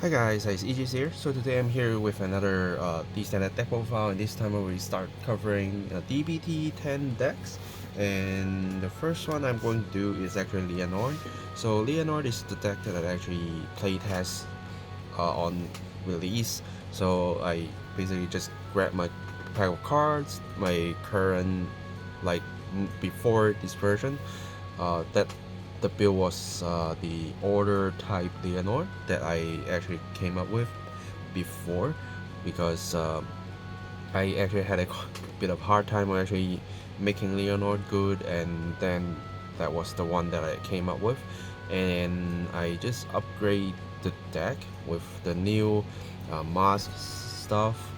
Hi guys, it's EJ's here. So today I'm here with another D-standard deck profile, and this time I will start covering DBT 10 decks. And the first one I'm going to do is actually Lianorn. So Lianorn is the deck that I actually playtest on release. So I basically just grab my pack of cards, my current before this version, that the build was the order type Lianorn that I actually came up with before, because I actually had a bit of hard time actually making Lianorn good, and then that was the one that I came up with, and I just upgrade the deck with the new mask stuff,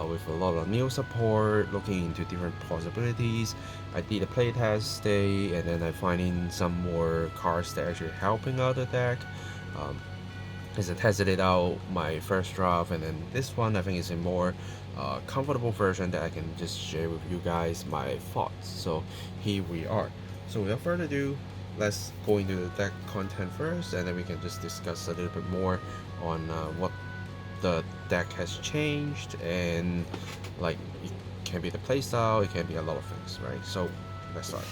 with a lot of new support, looking into different possibilities. I did a playtest day, and then I find in some more cards that actually helping out the deck. Um, as I tested it out my first draft, and then this one I think is a more comfortable version that I can just share with you guys my thoughts. So here we are. So without further ado, let's go into the deck content first, and then we can just discuss a little bit more on what the deck has changed, and like it can be the playstyle, it can be a lot of things, right? So let's start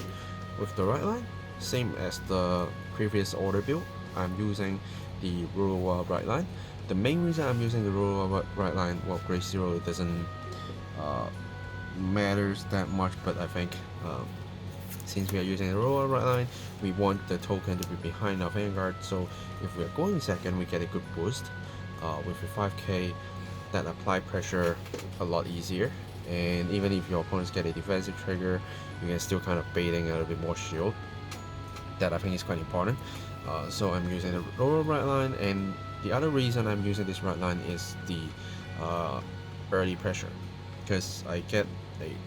with the right line. Same as the previous order build, I'm using the rural right line. The main reason I'm using the rural right line, well, grade 0 doesn't uh, matters that much, but I think since we are using the rural right line, we want the token to be behind our Vanguard, so if we are going second, we get a good boost with a 5k that apply pressure a lot easier, and even if your opponents get a defensive trigger, you can still kind of baiting a little bit more shield. That I think is quite important. So I'm using the lower right line, and the other reason I'm using this right line is the early pressure, because I get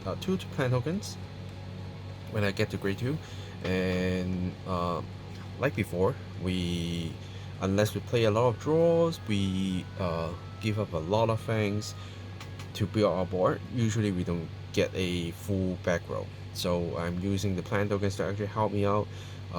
a 2 plan tokens when I get to grade 2, and like before, we unless we play a lot of draws, we give up a lot of things to build our board. Usually we don't get a full back row, so I'm using the plant tokens to actually help me out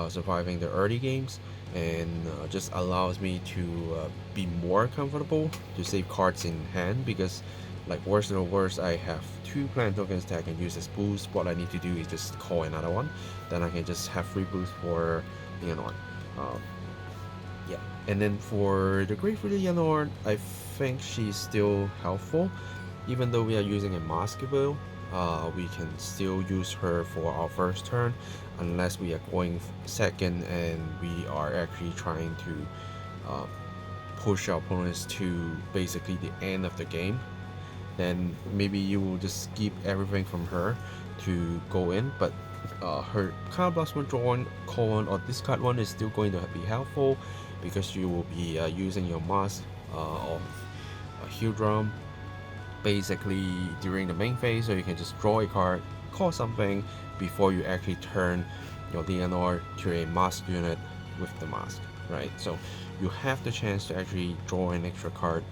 surviving the early games, and just allows me to be more comfortable to save cards in hand, because like worst or worst, I have 2 plant tokens that I can use as boost. What I need to do is just call another one, then I can just have free boost for Lianorn. Yeah, and then for the Great Lianorn, I think she's still helpful. Even though we are using a mask build, we can still use her for our first turn, unless we are going second and we are actually trying to push our opponents to basically the end of the game. Then maybe you will just skip everything from her to go in, but her card blast withdrawal call one or discard one is still going to be helpful, because you will be using your mask of heal drum basically during the main phase, so you can just draw a card, call something before you actually turn your Lianorn to a mask unit with the mask, right? So you have the chance to actually draw an extra card,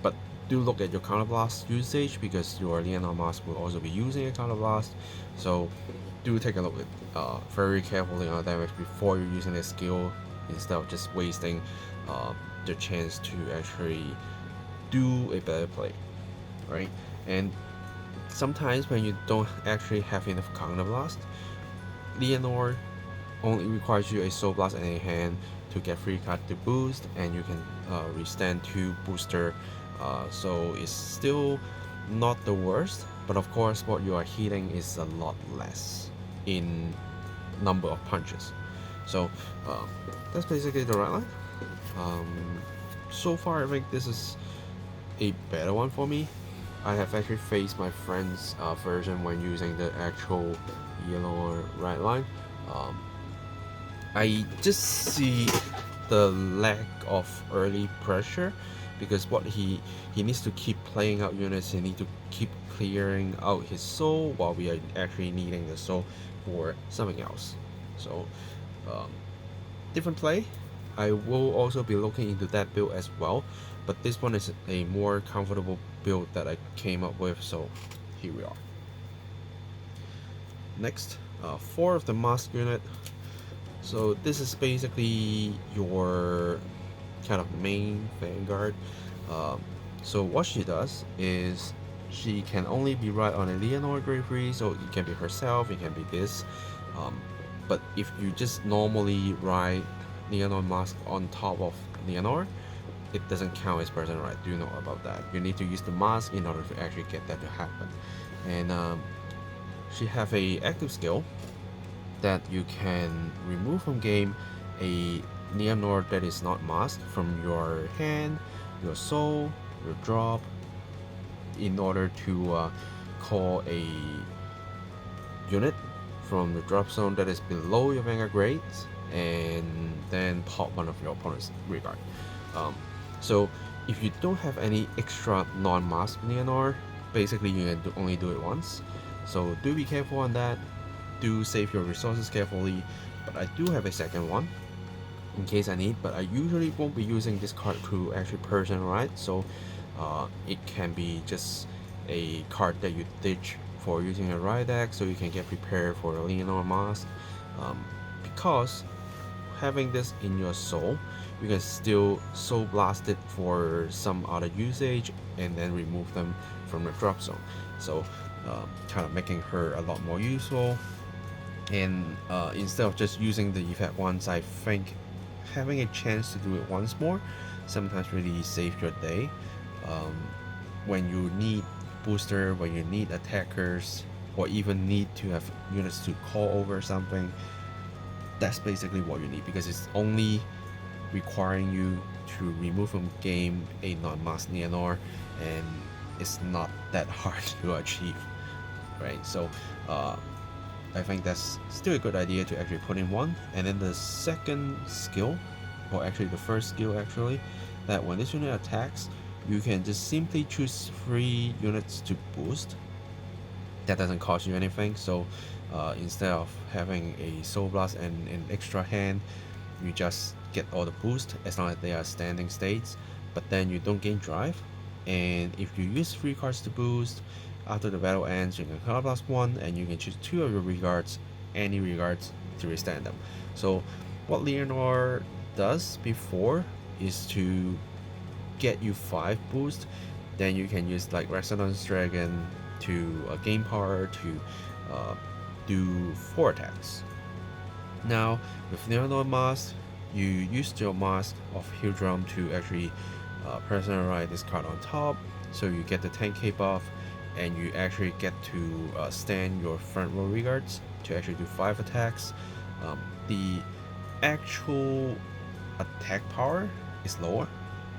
but do look at your counterblast usage, because your Lianorn mask will also be using a counterblast. So do take a look at very carefully on damage before you're using the skill, instead of just wasting the chance to actually do a better play, right? And sometimes when you don't actually have enough counterblast, Lianorn only requires you a soul blast in a hand to get free card to boost, and you can restand 2 booster, so it's still not the worst, but of course what you are hitting is a lot less in number of punches. So that's basically the right line. So far I think this is a better one for me. I have actually faced my friend's version when using the actual yellow right line. I just see the lack of early pressure, because what he needs to keep playing out units, he needs to keep clearing out his soul, while we are actually needing the soul for something else. So different play. I will also be looking into that build as well, but this one is a more comfortable build that I came up with, so here we are. Next, 4 of the mask unit. So this is basically your kind of main Vanguard. So what she does is she can only be ride on a Lianorn grade 3, so it can be herself, it can be this. But if you just normally ride Lianorn Masques on top of Lianorn, it doesn't count as person ride. Do you know about that? You need to use the mask in order to actually get that to happen. And she have a active skill that you can remove from game a Lianorn that is not masked from your hand, your soul, your drop, in order to call a unit from the drop zone that is below your Vanguard grades, and then pop one of your opponent's regard. So if you don't have any extra non-masked Lianorn, basically you can only do it once. So do be careful on that. Do save your resources carefully. But I do have a second one in case I need, but I usually won't be using this card to actually personalize, so it can be just a card that you ditch for using a ride deck so you can get prepared for a Lianorn Masque. Because having this in your soul, you can still soul blast it for some other usage and then remove them from the drop zone, so kind of making her a lot more useful. And instead of just using the effect once, I think having a chance to do it once more sometimes really saves your day. When you need booster, when you need attackers, or even need to have units to call over something, that's basically what you need, because it's only requiring you to remove from game a non-masked Lianorn, and it's not that hard to achieve, right? So I think that's still a good idea to actually put in one. And then the second skill, or actually the first skill actually, that when this unit attacks, you can just simply choose 3 units to boost. That doesn't cost you anything, so instead of having a Soul Blast and an extra hand, you just get all the boost as long as they are standing states, but then you don't gain drive. And if you use 3 cards to boost, after the battle ends, you can color blast 1 and you can choose 2 of your regards, any regards, to restand them. So what Lianorn does before is to get you 5 boost, then you can use like Resonance Dragon to gain power to do 4 attacks. Now with Lianorn Masques, you use your Mask of Hill Drum to actually personalize this card on top, so you get the 10k buff, and you actually get to stand your front row regards to actually do 5 attacks. The actual attack power is lower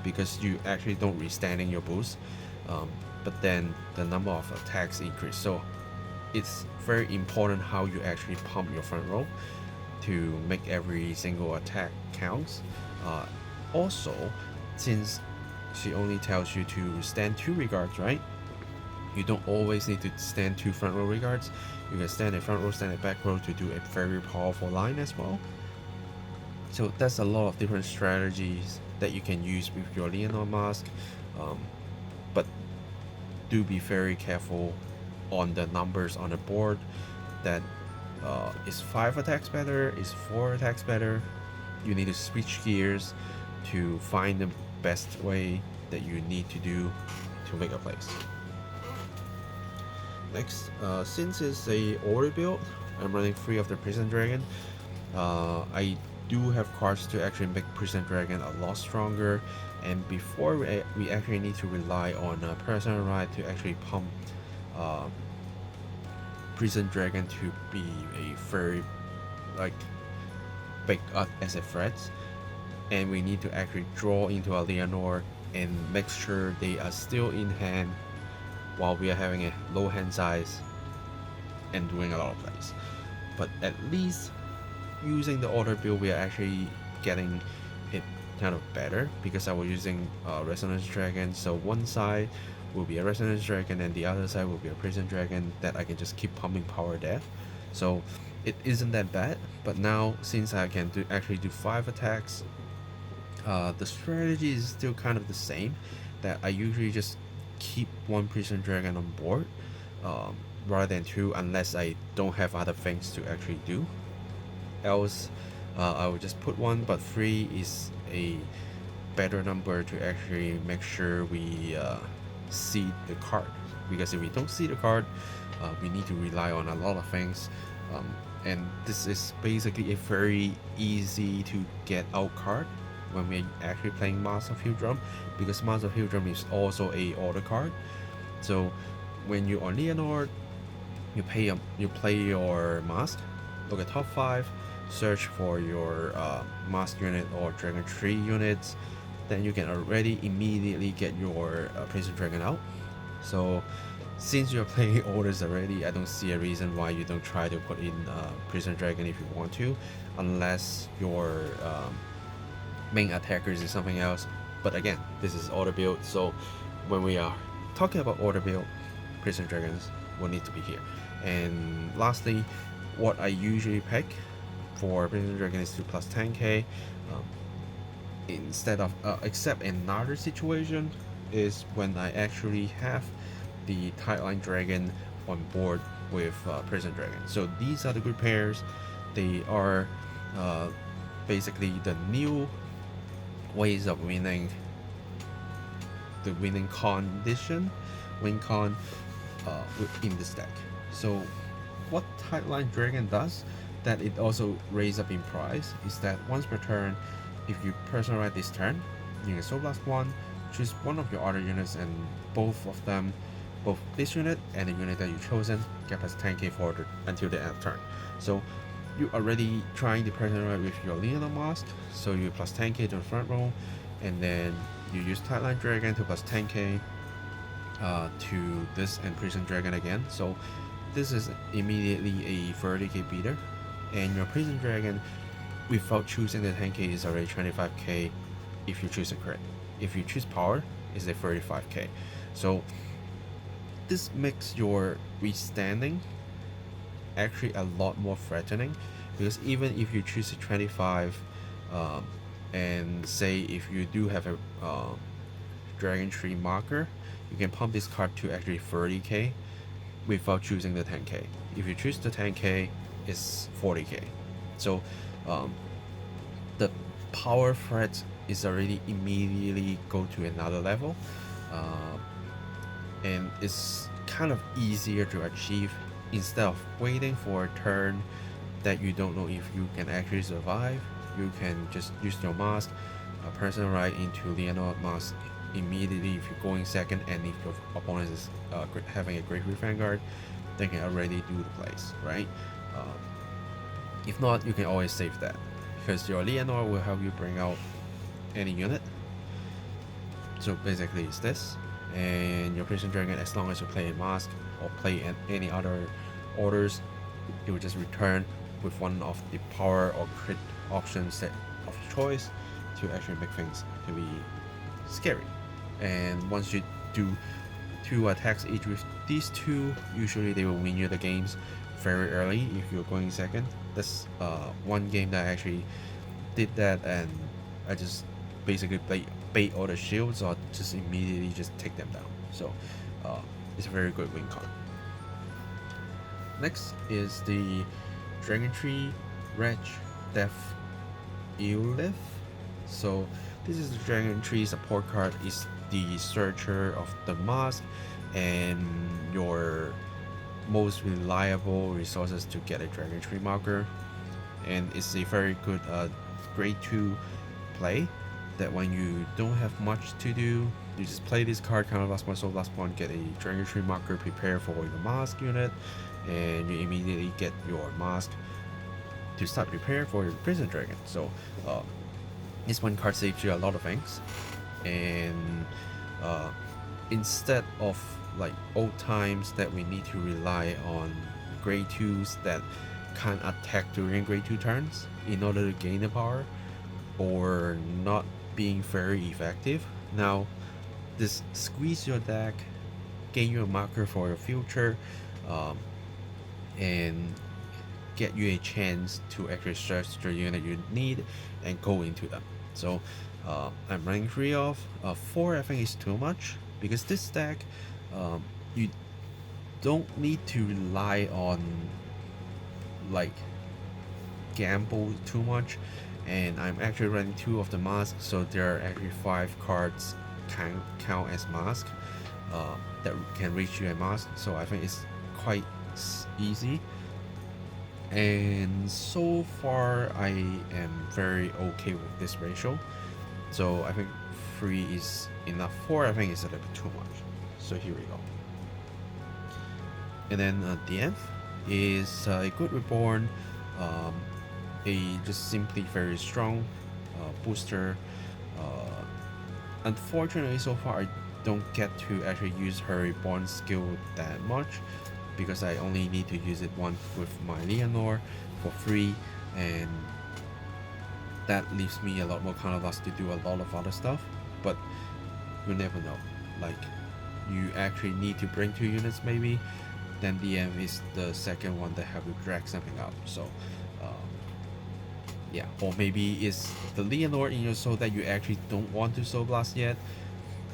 because you actually don't restanding your boost, but then the number of attacks increase, so it's very important how you actually pump your front row to make every single attack counts. Also, since she only tells you to stand 2 regards, right? You don't always need to stand 2 front row regards. You can stand a front row, stand a back row to do a very powerful line as well. So that's a lot of different strategies that you can use with your Lianorn Masques, but do be very careful on the numbers on the board. That is 5 attacks better, is 4 attacks better. You need to switch gears to find the best way that you need to do to make a place. Next, since it's a order build, I'm running 3 of the Prison Dragon. I do have cards to actually make Prison Dragon a lot stronger, and before we actually need to rely on Personal Ride to actually pump Prison Dragon to be a very like big as a threat, and we need to actually draw into a Lianorn and make sure they are still in hand while we are having a low hand size and doing a lot of plays. But at least using the order build, we are actually getting it kind of better, because I was using Resonance Dragon, so one side will be a Resonance Dragon and the other side will be a Prison Dragon that I can just keep pumping power there. So it isn't that bad. But now, since I can actually do 5 attacks, the strategy is still kind of the same, that I usually just keep 1 Prison Dragon on board rather than 2, unless I don't have other things to actually do. Else I will just put 1, but 3 is a better number to actually make sure we see the card, because if we don't see the card, we need to rely on a lot of things, and this is basically a very easy to get out card when we're actually playing Masques of Hildrum, because Masques of Hildrum is also a order card. So when you're on Lianorn, you play your Masque, look at top 5, search for your Masque unit or Dragon Tree units, then you can already immediately get your Prison Dragon out. So since you're playing orders already, I don't see a reason why you don't try to put in Prison Dragon if you want to, unless your main attackers is something else. But again, this is order build, so when we are talking about order build, Prison Dragons will need to be here. And lastly, what I usually pick for Prison Dragon is 2 plus 10k. Instead of except another situation is when I actually have the Tightline Dragon on board with Prison Dragon. So these are the good pairs. They are basically the new ways of winning, the winning condition, win con in this deck. So what Tightline Dragon does that it also raises up in price is that once per turn, if you personalize this turn, you can Soul Blast 1, choose one of your other units, and both of them, both this unit and the unit that you've chosen, get plus 10k forward until the end of turn. So you're already trying to personalize with your Lianorn Masques, so you plus 10k to the front row, and then you use Tightline Dragon to plus 10k to this and Prison Dragon again. So this is immediately a 30k beater, and your Prison Dragon without choosing the 10k is already 25k if you choose a crit. If you choose power, it's a 35k. So this makes your withstanding actually a lot more threatening, because even if you choose a 25 and say if you do have a Dragon Tree marker, you can pump this card to actually 30k without choosing the 10k. If you choose the 10k, it's 40k. So the power threat is already immediately go to another level, and it's kind of easier to achieve instead of waiting for a turn that you don't know if you can actually survive. You can just use your mask, personalize into Lianorn Masques immediately if you're going second, and if your opponent is having a Cardfight Vanguard, they can already do the plays, right? If not, you can always save that, because your Lianorn will help you bring out any unit. So basically it's this, and your Prison Dragon, as long as you play a Masque or play any other orders, it will just return with one of the power or crit options set of choice to actually make things to be scary. And once you do 2 attacks each with these 2, usually they will win you the games very early if you're going second. That's one game that I actually did that, and I just basically bait all the shields or just immediately just take them down. So it's a very good win con. Next is the Dragon Tree Wretch Death Eolith. So this is the Dragon Tree support card, is the searcher of the Masque and your most reliable resources to get a Dragon Tree marker, and it's a very good grade 2 play that when you don't have much to do, you just play this card, counter last one, soul last one, get a Dragon Tree marker, prepare for your Masque unit, and you immediately get your Masque to start prepare for your Prison Dragon. So this one card saves you a lot of things, and instead of like old times that we need to rely on grade 2s that can't attack during grade 2 turns in order to gain the power, or not being very effective, now this squeeze your deck, gain you a marker for your future, and get you a chance to actually search the unit you need and go into them. So I'm running 3 of 4. I think is too much, because this deck you don't need to rely on like gamble too much and I'm actually running 2 of the masks, so there are actually 5 cards can count as mask that can reach you a mask, so I think it's quite easy. And so far I am very okay with this ratio, so I think 3 is enough. 4 I think is a little bit too much, so here we go. And then the nth is a good reborn, a just simply very strong booster. Unfortunately, so far I don't get to actually use her reborn skill that much, because I only need to use it once with my Lianorn for free, and that leaves me a lot more counterblast to do a lot of other stuff. But you never know, like you actually need to bring 2 units maybe, then DM is the second one that help you drag something up. So yeah, or maybe it's the Lianorn in your soul that you actually don't want to soul blast yet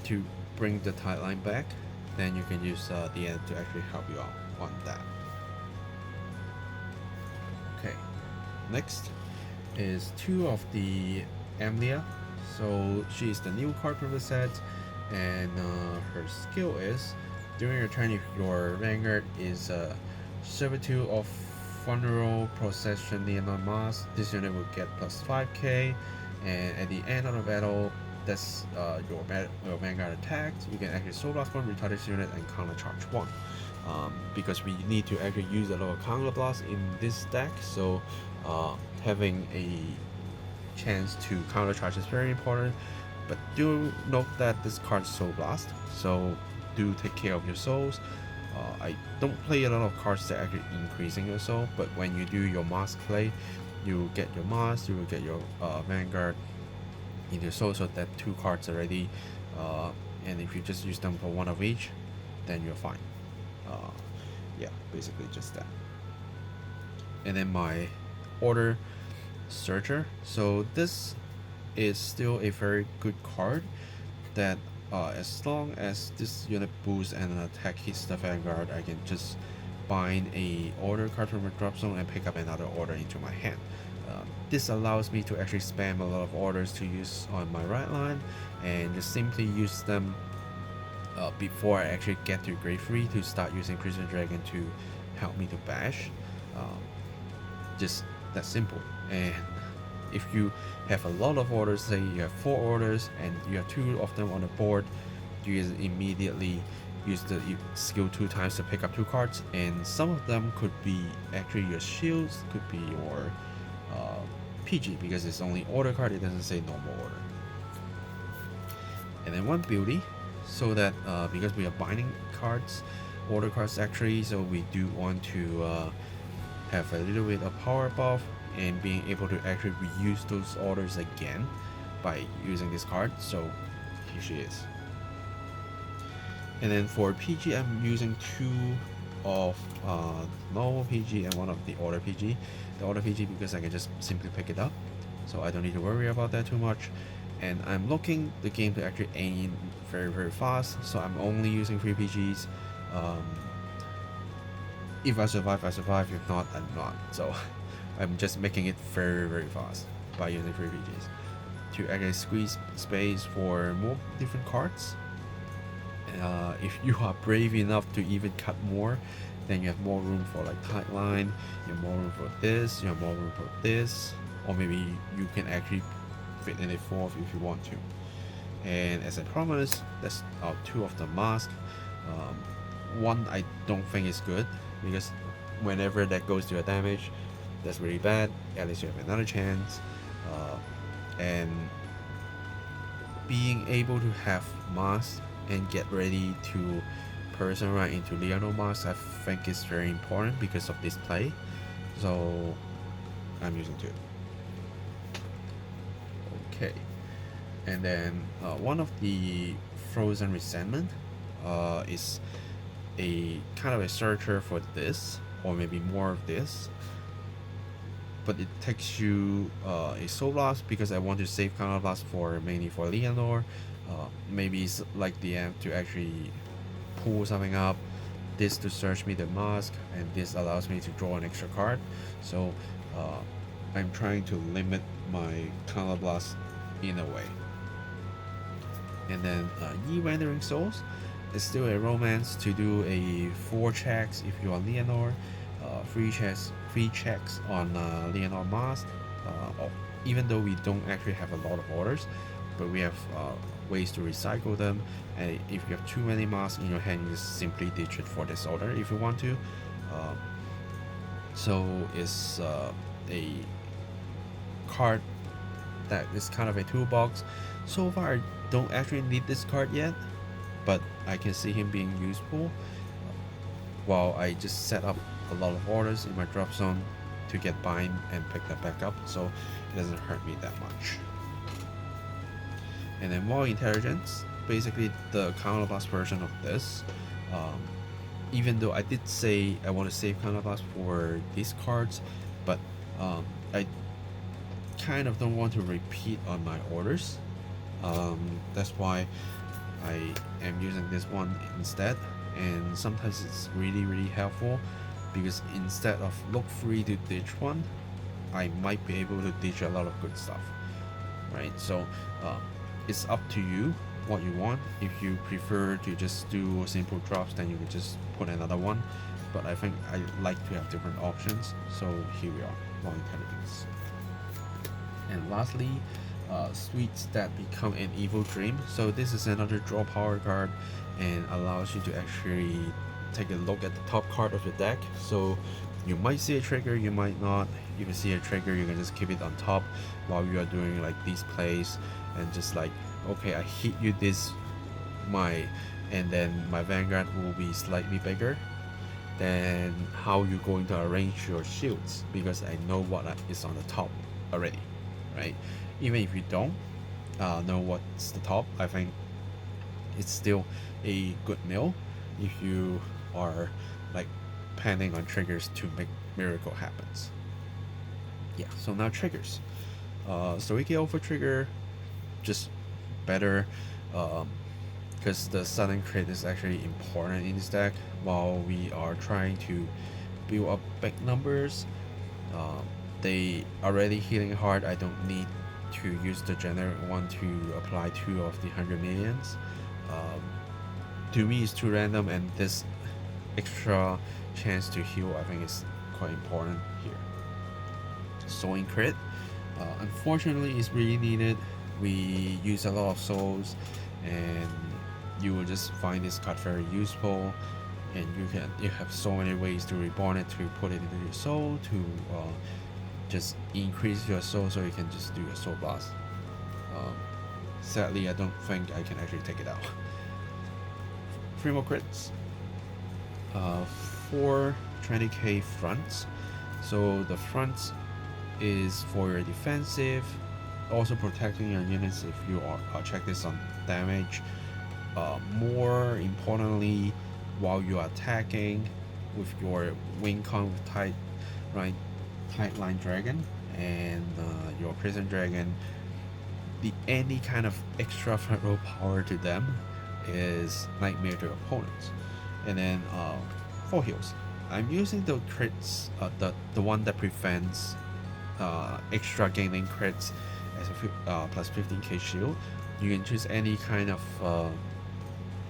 to bring the tight line back, then you can use the end to actually help you out on that. Okay, next is 2 of the Amlia. So she is the new card from the set, and her skill is during your turn, if your Vanguard is Servitude of Funeral Procession Lianorn Masques, this unit will get plus 5k, and at the end of the battle, that's your Vanguard attacks, you can actually soul blast 1, retard this unit, and counter charge 1. Because we need to actually use a lot of counter blast in this deck, so having a chance to counter charge is very important. But do note that this card is soul blast, so do take care of your souls. I don't play a lot of cards that actually increasing your soul, but when you do your mask play, you get your mask, you will get your Vanguard in your soul, so that 2 cards already, and if you just use them for 1 of each, then you're fine. Yeah, basically just that. And then my Order Searcher, so this is still a very good card that as long as this unit boosts and an attack hits the Vanguard, I can just bind a order card from a drop zone and pick up another order into my hand. This allows me to actually spam a lot of orders to use on my right line, and just simply use them before I actually get to grade 3 to start using Prison Dragon to help me to bash. Just that simple. And if you have a lot of orders, say you have 4 orders and you have 2 of them on the board, you just immediately use the skill 2 times to pick up 2 cards, and some of them could be actually your shields, could be your PG, because it's only order card, it doesn't say normal order. And then one beauty, so that because we are binding cards, order cards actually, so we do want to have a little bit of power buff and being able to actually reuse those orders again by using this card. So here she is. And then for PG, I'm using 2 of normal PG and 1 of the order PG. The order PG because I can just simply pick it up, so I don't need to worry about that too much. And I'm looking the game to actually aim very fast, so I'm only using 3 PGs. If I survive, I survive. If not, I'm not. So I'm just making it very fast by using 3 PGs to actually squeeze space for more different cards. If you are brave enough to even cut more, then you have more room for like tight line, you have more room for this, you have more room for this, or maybe you can actually fit in a 4th if you want to. And as I promised, that's 2 of the mask. 1 I don't think is good, because whenever that goes to a damage, that's really bad. At least you have another chance. And being able to have mask and get ready to person right into Lianorn Masques, I think is very important because of this play. So I'm using 2. Okay, and then one of the Frozen Resentment is a kind of a searcher for this, or maybe more of this, but it takes you a soul blast because I want to save counter blast for mainly for Lianorn. Maybe it's like the end to actually pull something up, this to search me the mask, and this allows me to draw an extra card. So I'm trying to limit my counterblast in a way. And then rendering souls is still a romance to do a 4 checks if you are Lianorn, 3 checks on Lianorn Masques. Even though we don't actually have a lot of orders, but we have ways to recycle them. And if you have too many masks in your hand, you just simply ditch it for this order if you want to. So it's a card that is kind of a toolbox. So far I don't actually need this card yet, but I can see him being useful while I just set up a lot of orders in my drop zone to get bind and pick that back up, so it doesn't hurt me that much. And then more intelligence, basically the counterblast version of this. Even though I did say I want to save counterblast for these cards, but I kind of don't want to repeat on my orders. That's why I am using this one instead, and sometimes it's really helpful because instead of look free to ditch one, I might be able to ditch a lot of good stuff, right? So it's up to you what you want. If you prefer to just do simple drops, then you can just put another one, but I think I like to have different options, so here we are, more intelligence. And lastly, Sweets that become an evil dream. So this is another draw power card and allows you to actually take a look at the top card of your deck. So you might see a trigger, you might not. If you see a trigger, you can just keep it on top while you are doing like these plays, and just like, okay, I hit you this and then my Vanguard will be slightly bigger. Then how you going to arrange your shields, because I know what is on the top already, right? Even if you don't know what's the top, I think it's still a good mill if you are like planning on triggers to make miracle happens. Yeah, so now triggers. So we get over trigger just better, because the sudden crit is actually important in this deck while we are trying to build up big numbers. They already hitting hard. I don't need to use the generic one to apply 2 of the 100 millions. To me it's too random, and this extra chance to heal I think is quite important here. Sowing crit, unfortunately it's really needed. We use a lot of souls, and you will just find this card very useful, and you have so many ways to reborn it, to put it into your soul, to just increase your soul so you can just do your soul blast. Sadly I don't think I can actually take it out. 3 more crits. 4 20k fronts. So the front is for your defensive, also protecting your units if you are check this on damage. More importantly, while you are attacking with your wing con with tight line dragon and your prison dragon, any kind of extra front row power to them is nightmare to opponents. And then 4 heals. I'm using the crits, the one that prevents extra gaining crits as a plus 15k shield. You can choose any kind of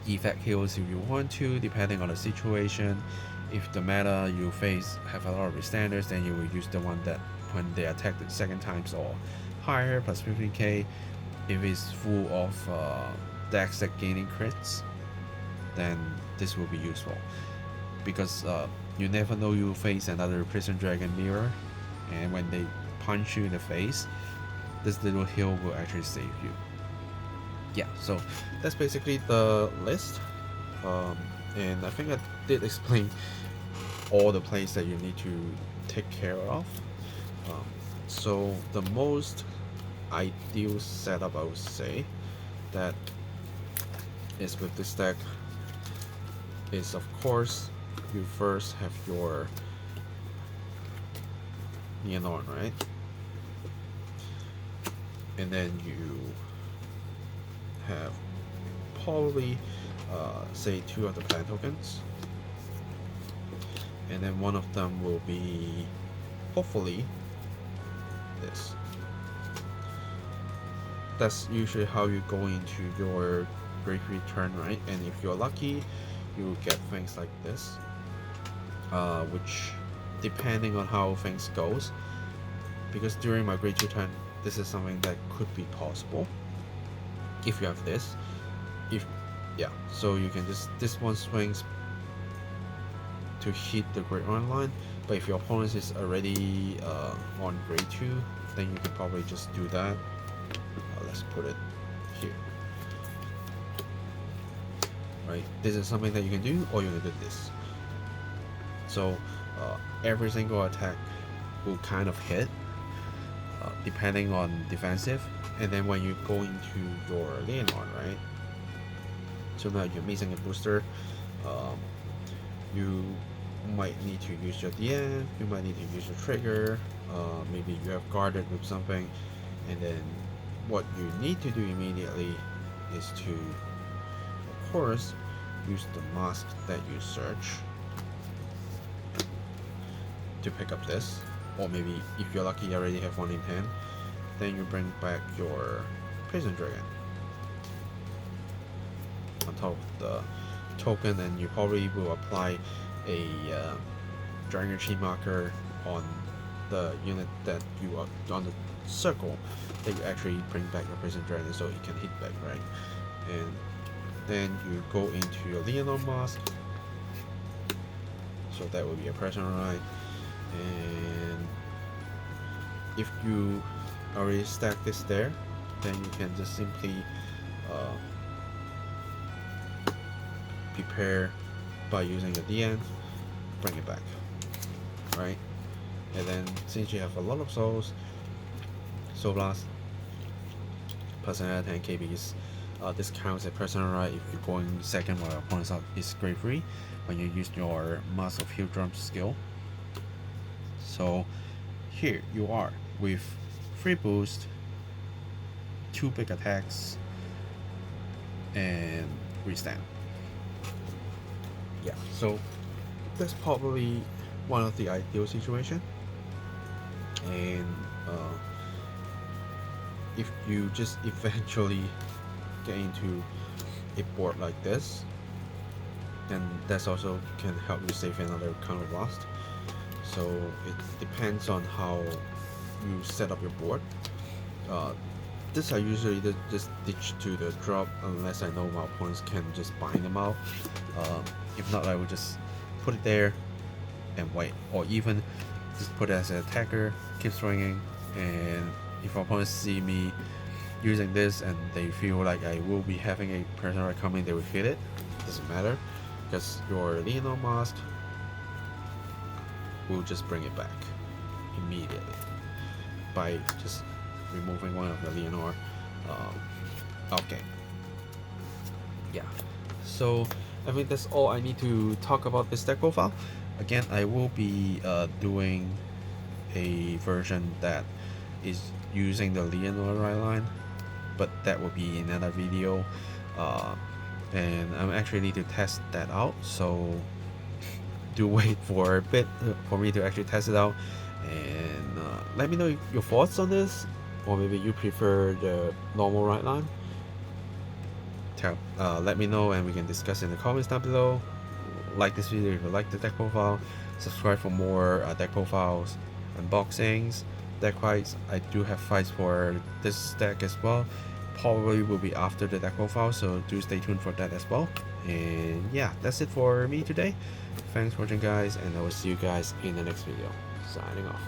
effect heals if you want to, depending on the situation. If the meta you face have a lot of withstanders, then you will use the one that when they attack the second times or higher, plus 15k. If it's full of decks that gaining crits, then this will be useful, because you never know you will face another prison dragon mirror, and when they punch you in the face, this little heal will actually save you. Yeah, so that's basically the list, and I think I did explain all the plays that you need to take care of. So the most ideal setup I would say that is with this deck is, of course, you first have your Lianorn, right? And then you have probably say 2 of the plan tokens, and then one of them will be hopefully this. That's usually how you go into your grade 3 turn, right? And if you're lucky, you will get things like this, which depending on how things goes, because during my grade 2 turn, this is something that could be possible if you have this. So you can just, this one swings to hit the grade 1 line, but if your opponent is already on grade 2, then you can probably just do that. Let's put it here, right? This is something that you can do, or you can do this. So every single attack will kind of hit, depending on defensive. And then when you go into your Lianorn, right? So now you're missing a booster. You might need to use your DN, you might need to use your trigger, maybe you have guarded with something, and then what you need to do immediately is to, of course, use the mask that you search to pick up this, or maybe if you're lucky you already have one in hand, then you bring back your Prison Dragon on top of the token, and you probably will apply a Dragon Chi marker on the unit that you are on the circle that you actually bring back your Prison Dragon so it can hit back, right? And then you go into your Lianorn Masques, so that will be a personal right. And if you already stack this there, then you can just simply prepare by using a DN, bring it back, right? And then since you have a lot of souls, Soul Blast plus another 10 KBs, this counts as personal right if you're going second while your opponent's is grade 3 when you use your Mask of Hill Drum skill. So here you are with 3 boost, 2 big attacks, and restand. Yeah, so that's probably one of the ideal situation. And if you just eventually get into a board like this, then that's also can help you save another counter blast. So it depends on how you set up your board. This I usually just ditch to the drop unless I know my opponents can just bind them out. If not, I would just put it there and wait, or even just put it as an attacker, keep swinging, and if our opponents see me using this and they feel like I will be having a personal right coming, they will hit it. Doesn't matter, because your Lianorn Masques will just bring it back immediately by just removing one of the Lianorn. Okay. Yeah. So I think that's all I need to talk about this deck profile. Again, I will be doing a version that is using the Lianorn right line, but that will be in another video. And I'm actually need to test that out, so do wait for a bit for me to actually test it out, and let me know your thoughts on this, or maybe you prefer the normal right line. Let me know and we can discuss in the comments down below. Like this video if you like the deck profile, subscribe for more deck profiles, unboxings, deck fights. I do have fights for this deck as well, probably will be after the deck profile, so do stay tuned for that as well. And yeah, that's it for me today. Thanks for watching guys, and I will see you guys in the next video. Signing off.